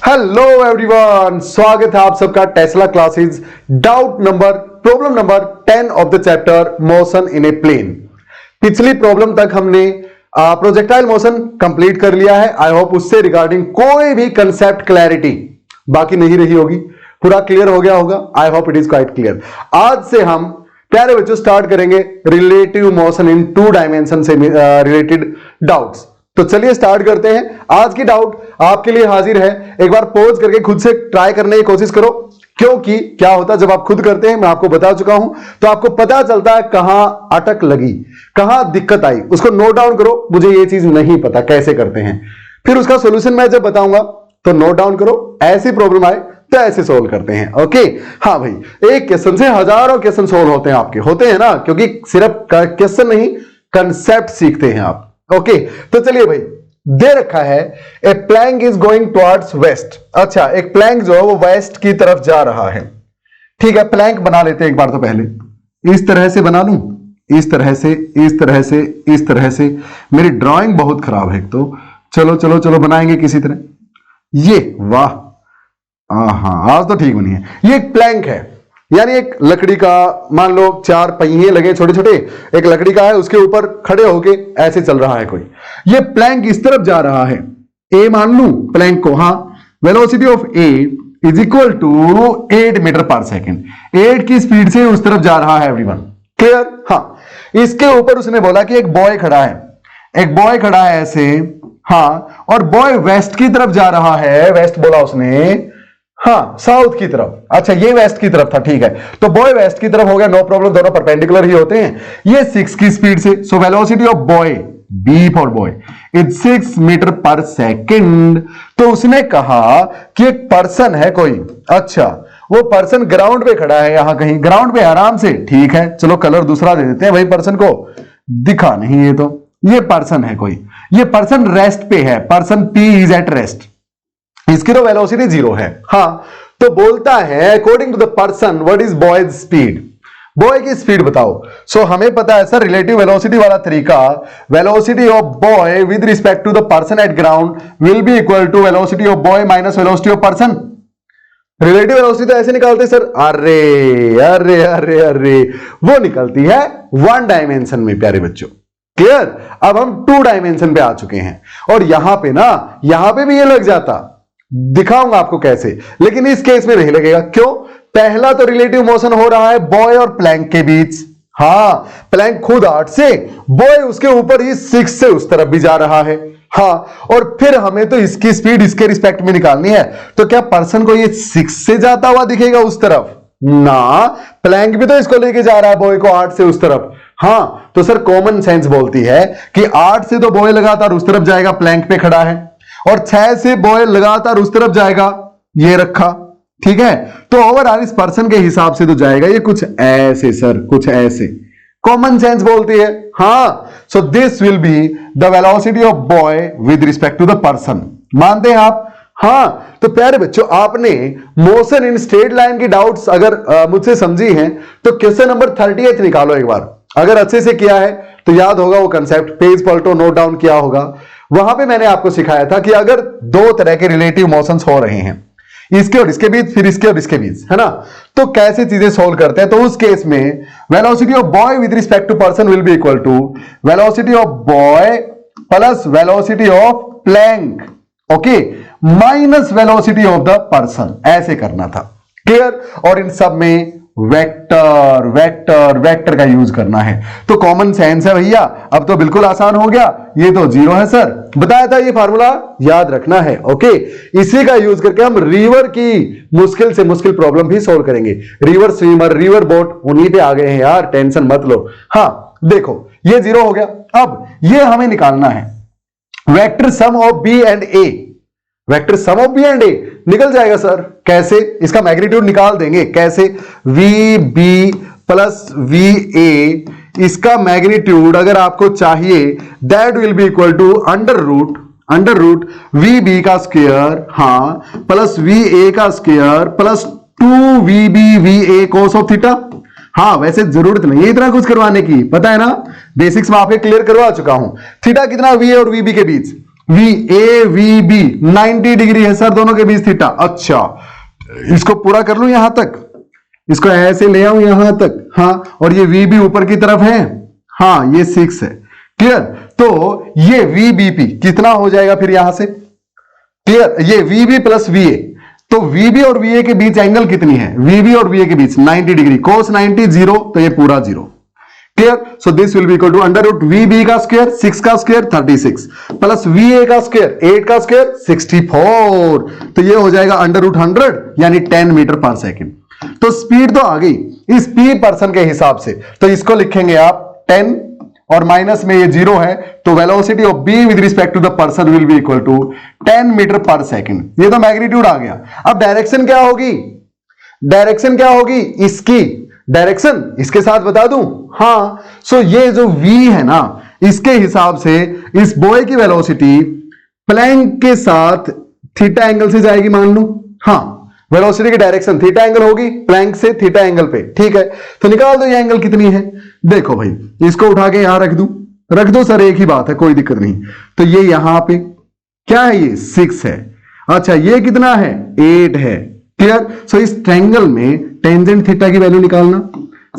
Hello everyone, स्वागत है आप सबका Tesla classes problem number 10 of the chapter motion in a plane. पिछली प्रॉब्लम तक हमने प्रोजेक्टाइल मोशन कंप्लीट कर लिया है। आई होप उससे रिगार्डिंग कोई भी कंसेप्ट क्लैरिटी बाकी नहीं रही होगी, पूरा क्लियर हो गया होगा। I hope it is quite clear. आज से हम प्यारे बच्चों स्टार्ट करेंगे रिलेटिव मोशन इन 2 डायमेंशन से रिलेटेड डाउट्स। तो चलिए स्टार्ट करते हैं। आज की डाउट आपके लिए हाजिर है। एक बार पॉज करके खुद से ट्राई करने की कोशिश करो, क्योंकि क्या होता है जब आप खुद करते हैं, मैं आपको बता चुका हूं, तो आपको पता चलता है कहां अटक लगी, कहां दिक्कत आई। उसको नोट डाउन करो। मुझे ये चीज नहीं पता कैसे करते हैं, फिर उसका सोल्यूशन मैं जब बताऊंगा तो नोट डाउन करो। ऐसी प्रॉब्लम आए तो ऐसे सोल्व करते हैं। ओके, हाँ भाई, एक क्वेश्चन से हजारों क्वेश्चन सोल्व होते हैं आपके, होते हैं ना, क्योंकि सिर्फ क्वेश्चन नहीं कंसेप्ट सीखते हैं आप। ओके, तो चलिए भाई, दे रखा है a plank is going towards waste. अच्छा, एक प्लैंक जो है वो वेस्ट की तरफ जा रहा है। ठीक है, प्लैंक बना लेते हैं एक बार। तो पहले इस तरह से बना लूं, इस तरह से, इस तरह से, इस तरह से। मेरी ड्राइंग बहुत खराब है तो चलो चलो चलो बनाएंगे किसी तरह। ये वाह, हाँ आज तो ठीक बनी है। ये एक प्लैंक है, यानी एक लकड़ी का, मान लो 4 पहिए लगे छोटे छोटे, एक लकड़ी का है, उसके ऊपर खड़े होके ऐसे चल रहा है कोई। ये प्लैंक इस तरफ जा रहा है, ए मान लू प्लैंक को। हाँ, velocity of a is equal to 8 metre per second. 8 की स्पीड से उस तरफ जा रहा है। Everyone clear? हाँ, इसके ऊपर उसने बोला कि एक बॉय खड़ा है, एक बॉय खड़ा है ऐसे। हाँ, और बॉय वेस्ट की तरफ जा रहा है। वेस्ट बोला उसने, हाँ साउथ की तरफ। अच्छा, ये वेस्ट की तरफ था, ठीक है, तो बॉय वेस्ट की तरफ हो गया, नो प्रॉब्लम, दोनों परपेंडिकुलर ही होते हैं। ये 6 की स्पीड से, so velocity of boy, B for boy, is 6 metre per second. तो उसने कहा कि एक पर्सन है कोई। अच्छा, वो पर्सन ग्राउंड पे खड़ा है, यहां कहीं ग्राउंड पे आराम से। ठीक है, चलो कलर दूसरा दे देते हैं भाई, पर्सन को दिखा नहीं। ये तो ये पर्सन है कोई, ये पर्सन रेस्ट पे है, person P is at rest, इसकी तो वेलोसिटी 0 है। हाँ, तो बोलता है according to the person what is boy's speed, boy की स्पीड बताओ। सो हमें पता है सर, रिलेटिव वेलोसिटी वाला तरीका, velocity of boy with respect to the person at ground will be equal to velocity of boy minus velocity of person. Relative velocity तो ऐसे निकालते सर, अरे अरे अरे अरे, वो निकलती है 1 डायमेंशन में प्यारे बच्चों। क्लियर? अब हम 2 डायमेंशन पे आ चुके हैं, और यहां पे ना, यहां पे भी ये लग जाता, दिखाऊंगा आपको कैसे, लेकिन इस केस में नहीं लगेगा। क्यों? पहला तो रिलेटिव मोशन हो रहा है बॉय और प्लैंक के बीच। हाँ, प्लैंक खुद 8 से, बॉय उसके ऊपर ही 6 से उस तरफ भी जा रहा है। हाँ, और फिर हमें तो इसकी स्पीड इसके रिस्पेक्ट में निकालनी है। तो क्या पर्सन को ये 6 से जाता हुआ दिखेगा उस तरफ? ना, प्लैंक भी तो इसको लेके जा रहा है बॉय को 8 से उस तरफ। हाँ, तो सर कॉमन सेंस बोलती है कि 8 से तो बॉय लगातार उस तरफ जाएगा, प्लैंक पे खड़ा है, और 6 से बॉय लगातार उस तरफ जाएगा, ये रखा। ठीक है, तो ओवरऑल इस पर्सन के हिसाब से तो जाएगा ये कुछ ऐसे सर, कुछ ऐसे। कॉमन सेंस बोलती है। हाँ, so this will be the velocity of boy with respect to the person. मानते हैं आप? हाँ, तो प्यारे बच्चों, आपने मोशन इन स्ट्रेट लाइन की डाउट्स अगर मुझसे समझी हैं तो क्वेश्चन नंबर 38 निकालो एक बार। अगर अच्छे से किया है तो याद होगा वो कंसेप्ट, पेज पलटो, नोट डाउन किया होगा। वहां पे मैंने आपको सिखाया था कि अगर 2 तरह के रिलेटिव मोशंस हो रहे हैं, इसके और इसके बीच, फिर इसके और इसके बीच, है ना, तो कैसे चीजें सोल्व करते हैं। तो उस केस में velocity of boy with respect to person will be equal to velocity of boy plus velocity of plank, okay, minus velocity of the person. ऐसे करना था। क्लियर? और इन सब में वेक्टर वेक्टर वेक्टर का यूज करना है। तो कॉमन सेंस है भैया, अब तो बिल्कुल आसान हो गया। ये तो 0 है सर, बताया था, ये फार्मूला याद रखना है। ओके, इसी का यूज करके हम रिवर की मुश्किल से मुश्किल प्रॉब्लम भी सोल्व करेंगे। रिवर स्विमर, रिवर बोट, उन्हीं पे आ गए हैं यार, टेंशन मत लो। हाँ देखो, ये 0 हो गया। अब ये हमें निकालना है vector sum of B and A. Vector sum of B and A निकल जाएगा सर। कैसे? इसका मैग्नीट्यूड निकाल देंगे। कैसे? V B plus V A, इसका मैग्नीट्यूड अगर आपको चाहिए that will be equal to under root V B का स्क्वायर, हाँ, प्लस वी ए का square plus 2 V B V A cos of theta. हाँ, वैसे जरूरत नहीं है इतना कुछ करवाने की, पता है ना, बेसिक्स में आपके क्लियर करवा चुका हूं। थीटा कितना? वी ए और वी बी के बीच, V A V B 90 degree है सर दोनों के बीच थीटा। अच्छा, इसको पूरा कर लूं यहां तक, इसको ऐसे ले आऊं यहां तक, हाँ, और ये वी बी ऊपर की तरफ है, हाँ ये 6 है, क्लियर। तो ये वी बी पी कितना हो जाएगा फिर यहां से, क्लियर, ये V B plus V A, तो वी बी और वी ए के बीच एंगल कितनी है, वी बी और वी ए के बीच 90 डिग्री, कोस 90 0, तो ये पूरा 0, clear. So this will be equal to under root V B का स्क्वायर 6 का स्क्वायर 36 प्लस वी ए का स्क्वायर 8 का स्क्वायर 64, तो ये हो जाएगा अंडर रूट 100 यानी 10 मीटर पर सेकेंड। तो स्पीड तो आ गई इस पी पर्सन के हिसाब से, तो इसको लिखेंगे आप 10 और माइनस में ये 0 है, तो velocity of B with respect to the person will be equal to 10 metre per second. ये तो मैग्नीट्यूड आ गया। अब डायरेक्शन क्या होगी, डायरेक्शन क्या होगी इसकी, डायरेक्शन इसके साथ बता दूं, हाँ। सो ये जो v है ना, इसके हिसाब से इस बॉय की वेलोसिटी प्लैंक के साथ थीटा एंगल से जाएगी मान लो, हाँ, वेलोसिटी की डायरेक्शन थीटा एंगल होगी प्लैंक से थीटा एंगल पे, ठीक है। तो निकाल दो ये एंगल कितनी है, देखो भाई इसको उठा के यहां रख दो सर, एक ही बात है, कोई दिक्कत नहीं। तो ये यहां पे क्या है, ये 6 है, अच्छा ये कितना है 8 है, क्लियर। सो इस ट्रायंगल में टेंजेंट थीटा की वैल्यू निकालना,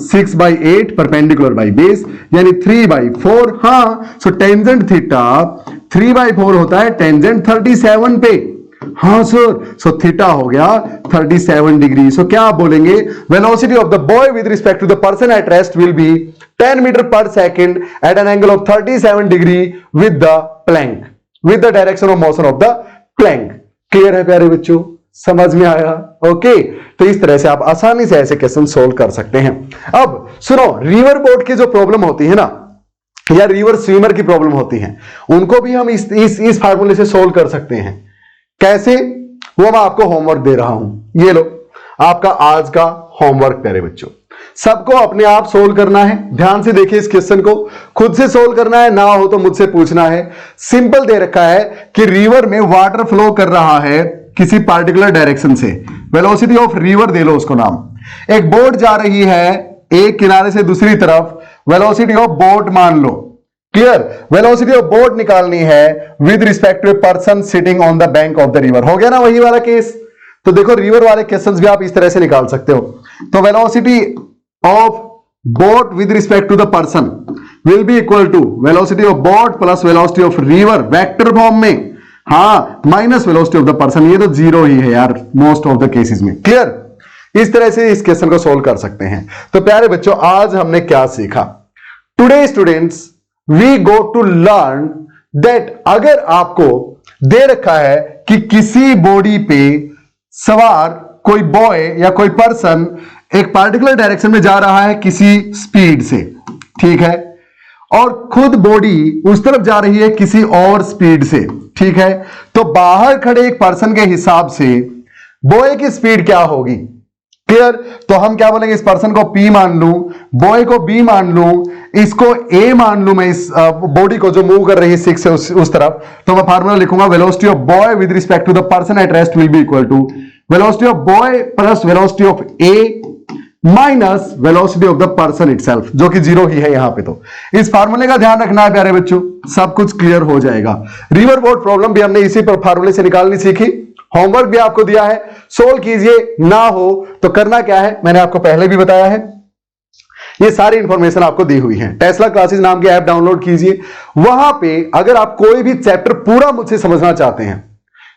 6/8 परपेंडिकुलर बाई बेस यानी 3/4, हाँ। सो टेंजेंट थीटा 3/4 होता है टेंजेंट 37 पे, हाँ सर। सो थीटा हो गया 37 डिग्री। सो क्या आप बोलेंगे, velocity of the boy with respect to the person at rest will be 10 metre per second at an angle of 37 degree with the plank, with the direction of motion of the plank. Clear है प्यारे बच्चों, समझ में आया, okay. तो इस तरह से आप आसानी से ऐसे क्वेश्चन सोल्व कर सकते हैं। अब सुनो, रिवर बोट की जो प्रॉब्लम होती है ना, या रिवर स्विमर की प्रॉब्लम होती है, उनको भी हम इस फार्मूले से सोल्व कर सकते हैं। कैसे, वो मैं आपको होमवर्क दे रहा हूं, ये लो आपका आज का होमवर्क प्यारे बच्चों। सबको अपने आप सोल्व करना है, ध्यान से देखिए इस क्वेश्चन को, खुद से सोल्व करना है, ना हो तो मुझसे पूछना है। सिंपल दे रखा है कि रिवर में वाटर फ्लो कर रहा है किसी पार्टिकुलर डायरेक्शन से, वेलोसिटी ऑफ रिवर दे लो उसको नाम। एक बोट जा रही है एक किनारे से दूसरी तरफ, वेलोसिटी ऑफ बोट मान लो, क्लियर। वेलोसिटी ऑफ बोट निकालनी है with respect to a person sitting on the bank of the river. हो गया ना वही वाला केस। तो देखो रिवर वाले क्वेश्चंस भी आप इस तरह से निकाल सकते हो। तो velocity of boat with respect to the person will be equal to velocity of boat plus velocity of river vector form में, हाँ, minus velocity of the person. ये तो 0 ही है यार मोस्ट ऑफ द केसेस में, क्लियर। इस तरह से इस क्वेश्चन को सोल्व कर सकते हैं। तो प्यारे बच्चों आज हमने क्या सीखा, today students we go to learn that अगर आपको दे रखा है कि किसी बॉडी पे सवार कोई बॉय या कोई पर्सन एक पार्टिकुलर डायरेक्शन में जा रहा है किसी स्पीड से, ठीक है, और खुद बॉडी उस तरफ जा रही है किसी और स्पीड से, ठीक है, तो बाहर खड़े एक पर्सन के हिसाब से बॉय की स्पीड क्या होगी, क्लियर। तो हम क्या बोलेंगे, इस पर्सन को P मान लूं, बॉय को B मान लूं, इसको A मान लूं मैं, इस बॉडी को जो मूव कर रही है 6 से उस तरफ, तो मैं फार्मूला लिखूंगा velocity of boy with respect to the person at rest will be equal to velocity of boy plus velocity of A minus velocity of the person itself, जो कि 0 ही है यहां पे। तो इस फार्मूले का ध्यान रखना है प्यारे बच्चों, सब कुछ क्लियर हो जाएगा। रिवर बोट प्रॉब्लम भी हमने इसी फार्मूले से निकालनी सीखी, होमवर्क भी आपको दिया है, सोल्व कीजिए, ना हो तो करना क्या है मैंने आपको पहले भी बताया है, ये सारी इंफॉर्मेशन आपको दी हुई है। टेस्ला क्लासेस नाम की ऐप डाउनलोड कीजिए, वहां पे अगर आप कोई भी चैप्टर पूरा मुझसे समझना चाहते हैं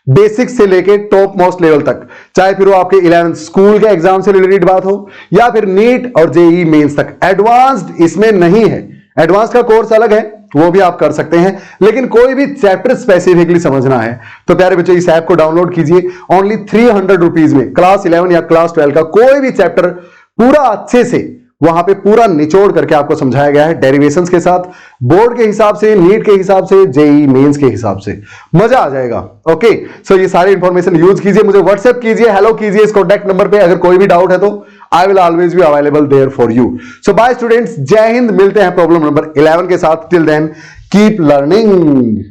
बेसिक से लेके टॉप मोस्ट लेवल तक, चाहे फिर वो आपके 11th स्कूल के एग्जाम से रिलेटेड बात हो या फिर नीट और जेईई मेंस तक, एडवांस्ड इसमें नहीं है, एडवांस का कोर्स अलग है, वो भी आप कर सकते हैं, लेकिन कोई भी चैप्टर स्पेसिफिकली समझना है तो प्यारे बच्चों इस ऐप को डाउनलोड कीजिए। ओनली 300 रुपीज में क्लास 11 या क्लास 12 का कोई भी चैप्टर पूरा अच्छे से वहां पे पूरा निचोड़ करके आपको समझाया गया है, डेरिवेशंस के साथ, बोर्ड के हिसाब से, नीट के हिसाब से, जेईई मेंस के हिसाब से, मजा आ जाएगा। ओके, सो ये सारी इंफॉर्मेशन यूज कीजिए, मुझे व्हाट्सएप कीजिए, हेलो कीजिए इस कॉन्टैक्ट नंबर पे, अगर कोई भी डाउट है तो I will always be available there for you. So bye students, जय हिंद, मिलते हैं प्रॉब्लम नंबर 11 के साथ। Till then keep learning.